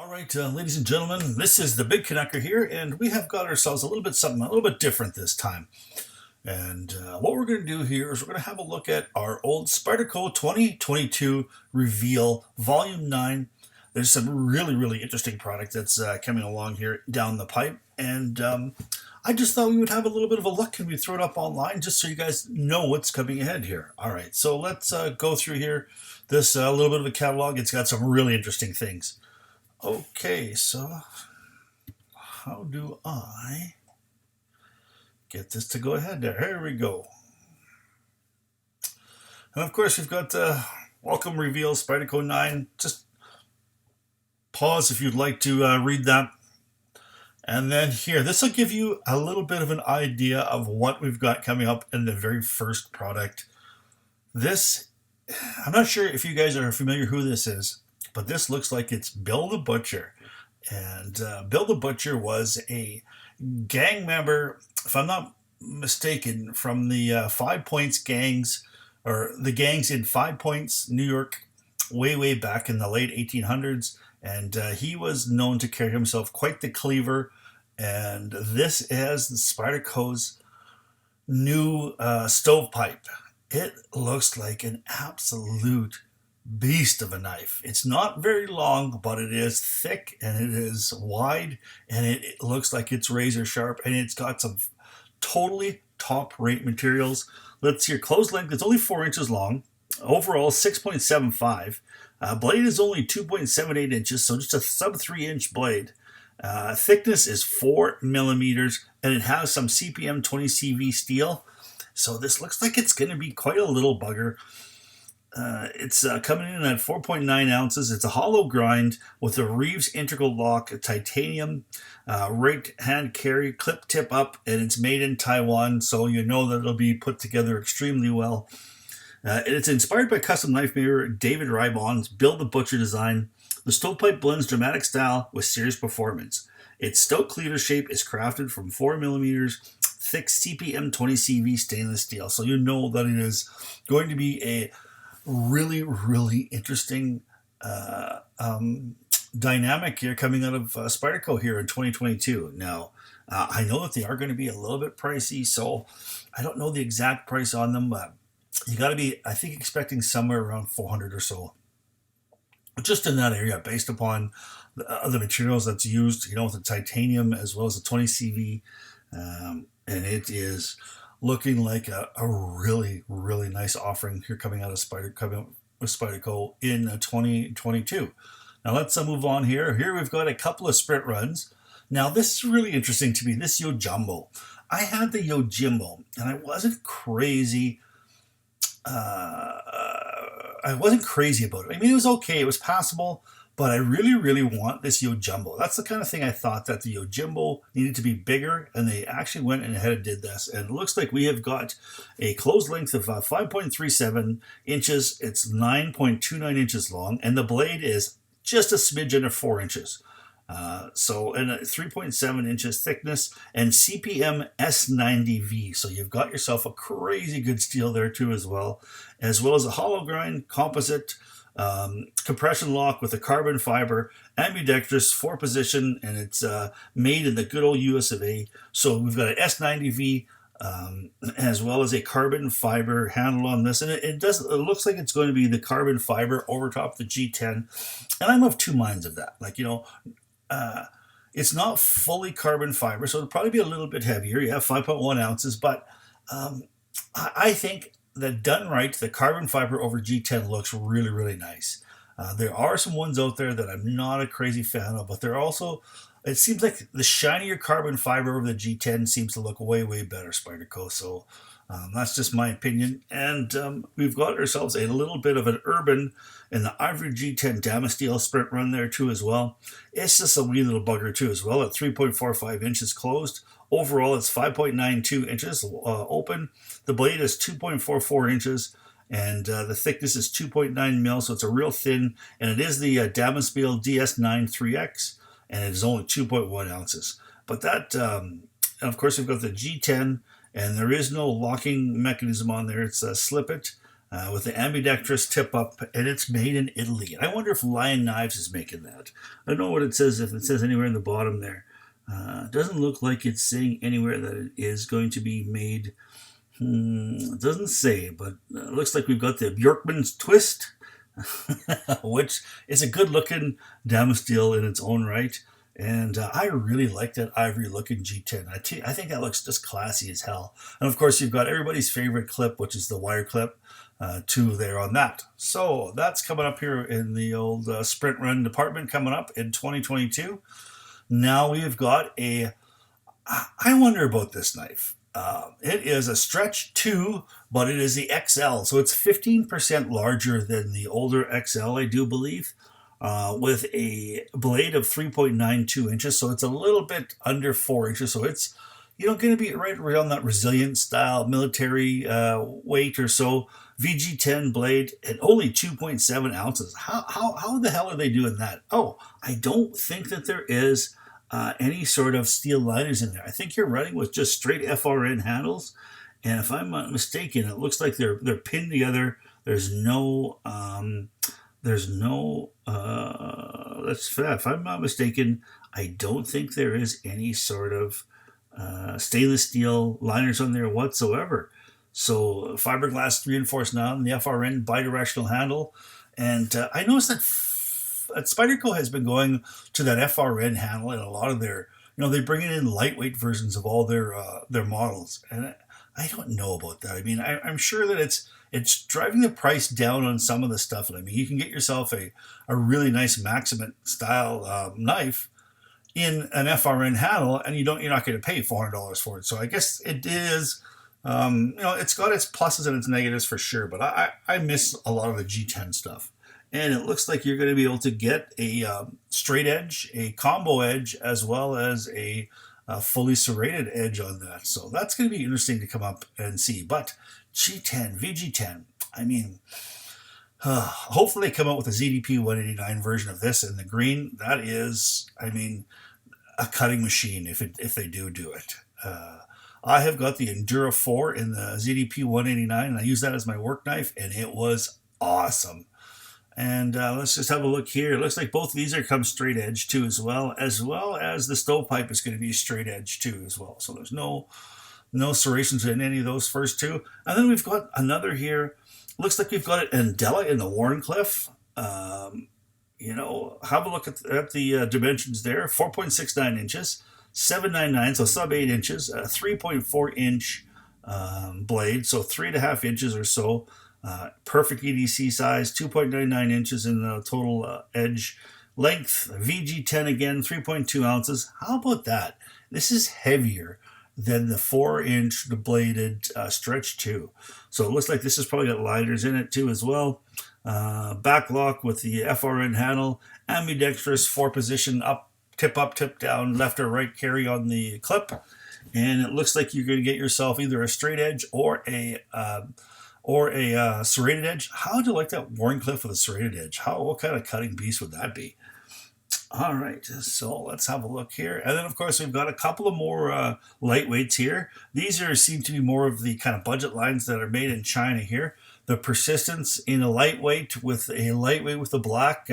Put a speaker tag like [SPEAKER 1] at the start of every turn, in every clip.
[SPEAKER 1] All right, ladies and gentlemen, this is the Big Canucker here, and we have got ourselves a little bit something a little bit different this time. And what we're going to do here is we're going to have a look at our old Spyderco 2022 Reveal Volume 9. There's some really interesting product that's coming along here down the pipe, and I just thought we would have a little bit of a look and we'd throw it up online just so you guys know what's coming ahead here. All right, so let's go through here this little bit of a catalog. It's got some really interesting things. Okay, so how do I get this to go ahead there? Here we go. And of course, we've got the Welcome Reveal Spyderco 9. Just pause if you'd like to read that. And then here, this will give you a little bit of an idea of what we've got coming up in the very first product. This, I'm not sure if you guys are familiar who this is, but this looks like it's Bill the Butcher. And Bill the Butcher was a gang member, if I'm not mistaken, from the 5 Points gangs, or the gangs in 5 Points, New York, way back in the late 1800s. And he was known to carry himself quite the cleaver. And this is the Spyderco's new stovepipe. It looks like an absolute beast of a knife. It's not very long, but it is thick and it is wide, and it looks like it's razor sharp, and it's got some totally top rate materials. Let's see, your close length, it's only 4 inches long. Overall 6.75. Blade is only 2.78 inches, so just a sub 3-inch blade. Thickness is 4 millimeters, and it has some CPM 20 CV steel. So this looks like it's going to be quite a little bugger. It's coming in at 4.9 ounces. It's a hollow grind with a Reeves integral lock, a titanium right hand carry, clip tip up, and it's made in Taiwan, so you know that it'll be put together extremely well. It's inspired by custom knife maker David Ribon's Bill the Butcher design. The stovepipe blends dramatic style with serious performance. Its stout cleaver shape is crafted from 4 millimeters thick CPM 20 CV stainless steel, so you know that it is going to be a really interesting dynamic here coming out of Spyderco here in 2022. Now, I know that they are going to be a little bit pricey, so I don't know the exact price on them, but you got to be, I think, expecting somewhere around 400 or so, just in that area, based upon the materials that's used, you know, with the titanium as well as the 20 CV, and it is looking like a really nice offering here coming out of Spyderco in 2022. Now let's move on here. Here we've got a couple of sprint runs. Now this is really interesting to me, this Yojimbo. I had the Yojimbo and I wasn't crazy. I wasn't crazy about it. I mean, it was okay, it was passable, but I really want this Yojimbo. That's the kind of thing I thought, that the Yojimbo needed to be bigger, and they actually went ahead and did this. And it looks like we have got a closed length of 5.37 inches. It's 9.29 inches long, and the blade is just a smidge under 4 inches. And a 3.7 inches thickness, and CPM S90V. So you've got yourself a crazy good steel there too, as well as a hollow grind composite compression lock with a carbon fiber, ambidextrous 4-position, and it's made in the good old US of A. So we've got an S90V as well as a carbon fiber handle on this, and it looks like it's going to be the carbon fiber over top the G10, and I'm of two minds of that. Like, you know, it's not fully carbon fiber, so it'll probably be a little bit heavier. You have 5.1 ounces, but I think that done right, the carbon fiber over G10 looks really nice. There are some ones out there that I'm not a crazy fan of, but they're also, it seems like the shinier carbon fiber over the G10 seems to look way better, Spyderco. So that's just my opinion. And we've got ourselves a little bit of an urban in the Ivory G10 Damasteel sprint run there too as well. It's just a wee little bugger too as well, at 3.45 inches closed. Overall, it's 5.92 inches open. The blade is 2.44 inches, and the thickness is 2.9 mil, so it's a real thin, and it is the Damasteel DS9 3X, and it is only 2.1 ounces. But that, and of course, we've got the G10, and there is no locking mechanism on there. It's a slip it. with the ambidextrous tip up, and it's made in Italy. And I wonder if Lion Knives is making that. I don't know what it says, if it says anywhere in the bottom there. It doesn't look like it's saying anywhere that it is going to be made. It doesn't say, but it looks like we've got the Bjorkman's Twist, which is a good looking dam steel in its own right. And I really like that ivory looking G10. I think that looks just classy as hell. And of course, you've got everybody's favorite clip, which is the wire clip, two there on that. So that's coming up here in the old sprint run department coming up in 2022. Now we've got I wonder about this knife. It is a stretch 2, but it is the XL. So it's 15% larger than the older XL, I do believe, with a blade of 3.92 inches. So it's a little bit under 4 inches. So it's, going to be right around that resilient style military weight or so. VG10 blade and only 2.7 ounces. How the hell are they doing that? Oh, I don't think that there is any sort of steel liners in there. I think you're running with just straight FRN handles, and if I'm not mistaken, it looks like they're pinned together. There's no if I'm not mistaken, I don't think there is any sort of stainless steel liners on there whatsoever. So fiberglass reinforced nylon, the FRN bidirectional handle, and I noticed that Spyderco has been going to that FRN handle in a lot of their, they bring in lightweight versions of all their models, and I don't know about that. I mean, I'm sure that it's driving the price down on some of the stuff. And I mean, you can get yourself a really nice Maximate style knife in an FRN handle, and you're not going to pay $400 for it. So I guess it is. It's got its pluses and its negatives for sure, but I miss a lot of the G10 stuff. And it looks like you're going to be able to get a straight edge, a combo edge, as well as a fully serrated edge on that. So that's going to be interesting to come up and see. But G10, VG10, I mean, hopefully they come out with a ZDP 189 version of this in the green. That is, I mean, a cutting machine if they do it. I have got the Endura 4 in the ZDP 189, and I use that as my work knife, and it was awesome. And let's just have a look here. It looks like both of these come straight edge too, as well as the Stovepipe is going to be straight edge too as well. So there's no serrations in any of those first two. And then we've got another here. Looks like we've got it in Della in the Wharncliffe. Have a look at the dimensions there. 4.69 inches, 7.99, so sub 8 inches, a 3.4 inch blade, so 3.5 inches or so. Perfect EDC size, 2.99 inches in the total edge length. VG10 again, 3.2 ounces. How about that? This is heavier than the 4-inch bladed stretch 2. So it looks like this has probably got liners in it too as well. Back lock with the FRN handle, ambidextrous 4-position tip up, tip down, left or right carry on the clip. And it looks like you're going to get yourself either a straight edge or a serrated edge. How would you like that Wharncliffe with a serrated edge? What kind of cutting beast would that be? All right, so let's have a look here. And then, of course, we've got a couple of more lightweights here. These seem to be more of the kind of budget lines that are made in China here. The Persistence in a lightweight with the black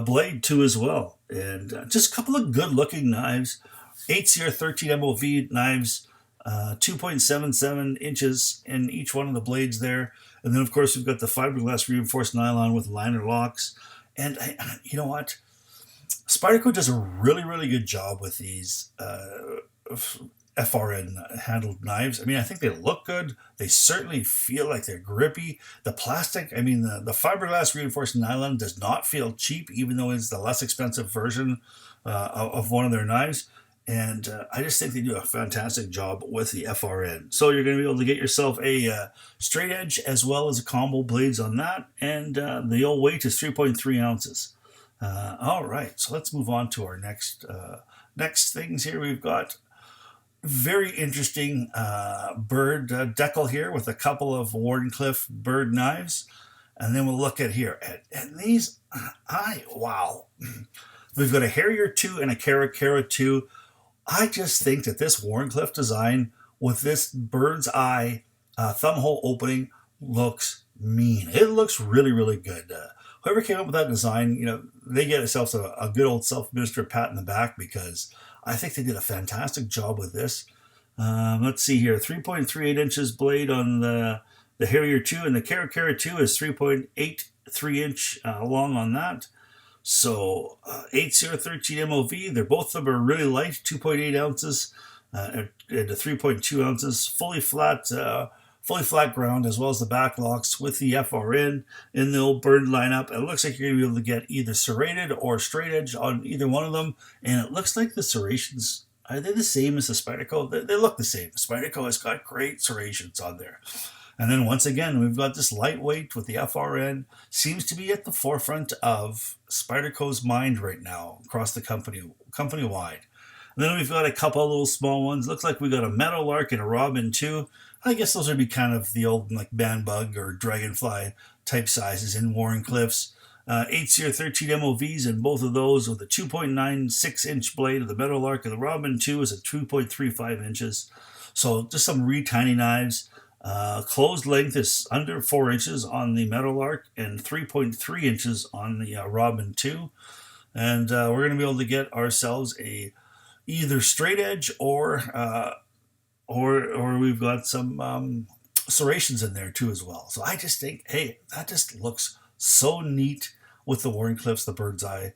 [SPEAKER 1] blade too as well. And just a couple of good-looking knives. 8CR13 MOV knives. 2.77 inches in each one of the blades there. And then, of course, we've got the fiberglass reinforced nylon with liner locks. And you know what? Spyderco does a really, really good job with these FRN handled knives. I mean, I think they look good. They certainly feel like they're grippy. The plastic, I mean, the fiberglass reinforced nylon does not feel cheap, even though it's the less expensive version of one of their knives. And I just think they do a fantastic job with the FRN. So you're going to be able to get yourself a straight edge as well as a combo blades on that. And the old weight is 3.3 ounces. All right, so let's move on to our next things here. We've got very interesting bird decal here with a couple of Wharncliffe bird knives. And then we'll look at here. And these, wow. We've got a Harrier 2 and a Cara 2. I just think that this Wharncliffe design with this bird's eye thumb hole opening looks mean. It looks really, really good. Whoever came up with that design, they get themselves a good old self-administered pat in the back, because I think they did a fantastic job with this. Let's see here, 3.38 inches blade on the Harrier 2, and the Caracara 2 is 3.83 inch long on that. So 8013 MOV, they're both of them are really light, 2.8 ounces and 3.2 ounces, fully flat ground, as well as the back locks with the FRN in the old bird lineup. It looks like you're going to be able to get either serrated or straight edge on either one of them, and it looks like the serrations, are they the same as the Spyderco? They look the same. The Spyderco has got great serrations on there. And then once again, we've got this lightweight with the FRN. Seems to be at the forefront of Spyderco's mind right now across the company-wide. And then we've got a couple of little small ones. Looks like we got a Meadowlark and a Robin too. I guess those would be kind of the old like Bandbug or Dragonfly type sizes in Wharncliffe's. 8-13 MOVs in both of those, with a 2.96 inch blade of the Meadowlark, and the Robin 2 is at 2.35 inches. So just some tiny knives. Closed length is under 4 inches on the Meadowlark and 3.3 inches on the Robin 2. And we're going to be able to get ourselves a either straight edge or we've got some serrations in there too as well. So I just think, hey, that just looks so neat with the Wharncliffe's, the bird's eye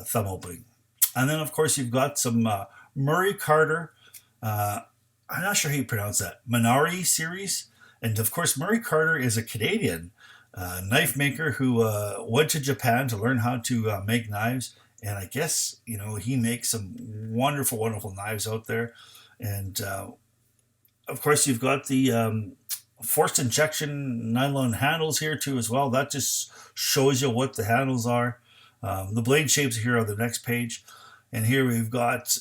[SPEAKER 1] thumb opening. And then of course you've got some Murray Carter. I'm not sure how you pronounce that. Minari series. And of course, Murray Carter is a Canadian knife maker who went to Japan to learn how to make knives. And I guess, he makes some wonderful, wonderful knives out there. And of course, you've got the forced injection nylon handles here too as well. That just shows you what the handles are. The blade shapes here on the next page. And here we've got,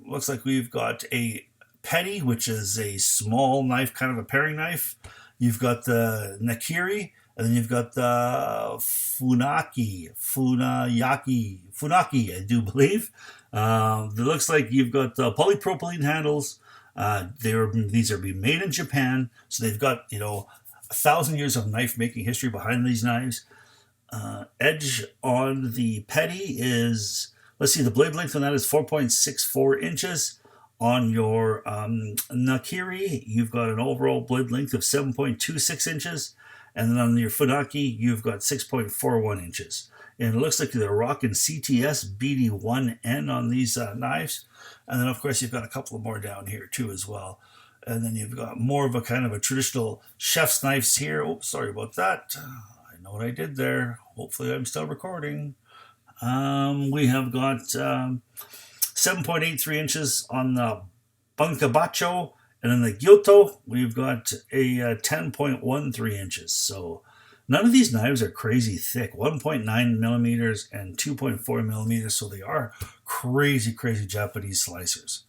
[SPEAKER 1] looks like we've got a Petty, which is a small knife, kind of a paring knife. You've got the Nakiri, and then you've got the Funaki, I do believe. It looks like you've got polypropylene handles. These are being made in Japan, so they've got 1,000 years of knife making history behind these knives. Edge on the Petty is, let's see, the blade length on that is 4.64 inches. On your Nakiri, you've got an overall blade length of 7.26 inches. And then on your Funaki, you've got 6.41 inches. And it looks like they're rocking CTS BD1N on these knives. And then, of course, you've got a couple of more down here, too, as well. And then you've got more of a kind of a traditional chef's knives here. Oh, sorry about that. I know what I did there. Hopefully I'm still recording. We have got 7.83 inches on the Bunkabacho, and in the Gyoto, we've got a 10.13 inches. So none of these knives are crazy thick, 1.9 millimeters and 2.4 millimeters, so they are crazy, crazy Japanese slicers.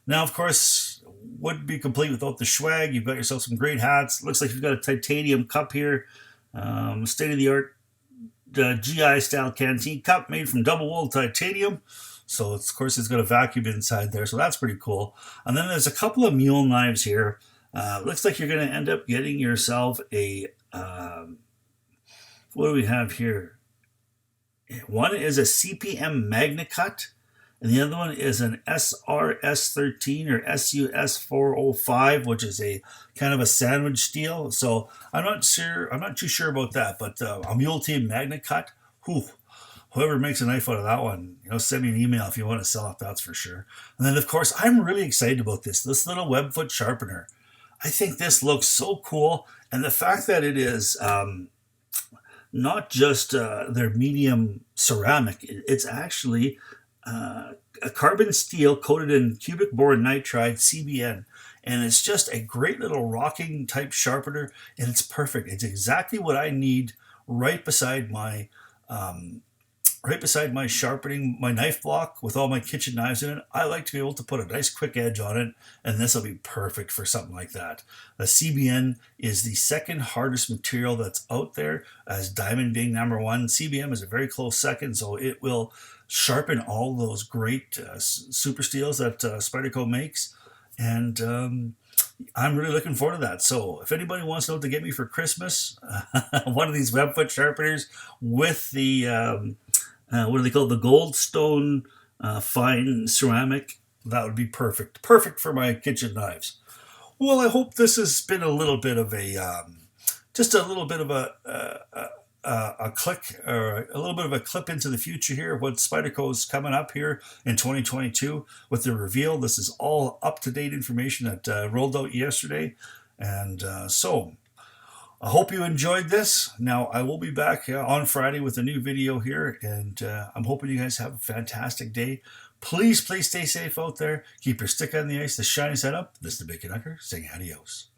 [SPEAKER 1] Now, of course, wouldn't be complete without the swag. You've got yourself some great hats. Looks like you've got a titanium cup here, state-of-the-art GI-style canteen cup made from double-walled titanium. So, of course, it's got a vacuum inside there, so that's pretty cool. And then there's a couple of mule knives here. Looks like you're going to end up getting yourself a, what do we have here? One is a CPM Magna Cut, and the other one is an SRS13 or SUS405, which is a kind of a sandwich steel. So I'm not too sure about that, but a Mule Team Magna Cut, whoever makes a knife out of that one, send me an email if you want to sell it, that's for sure. And then, of course, I'm really excited about this little webfoot sharpener. I think this looks so cool. And the fact that it is not just their medium ceramic, it's actually a carbon steel coated in cubic boron nitride, CBN. And it's just a great little rocking type sharpener. And it's perfect. It's exactly what I need right beside my sharpening, my knife block with all my kitchen knives in it. I like to be able to put a nice quick edge on it, and this will be perfect for something like that. The CBN is the second hardest material that's out there, as diamond being number one. CBM is a very close second, so it will sharpen all those great super steels that Spyderco makes. And I'm really looking forward to that. So if anybody wants to know what to get me for Christmas, one of these webfoot sharpeners with the what do they call it? The Goldstone fine ceramic. That would be perfect. Perfect for my kitchen knives. Well, I hope this has been a little bit of a, just a little bit of a click or a little bit of a clip into the future here of what Spyderco is coming up here in 2022 with the reveal. This is all up-to-date information that rolled out yesterday. And so I hope you enjoyed this. Now, I will be back on Friday with a new video here, and I'm hoping you guys have a fantastic day. Please stay safe out there. Keep your stick on the ice, the shiny side up. This is the Big Canucker saying adios.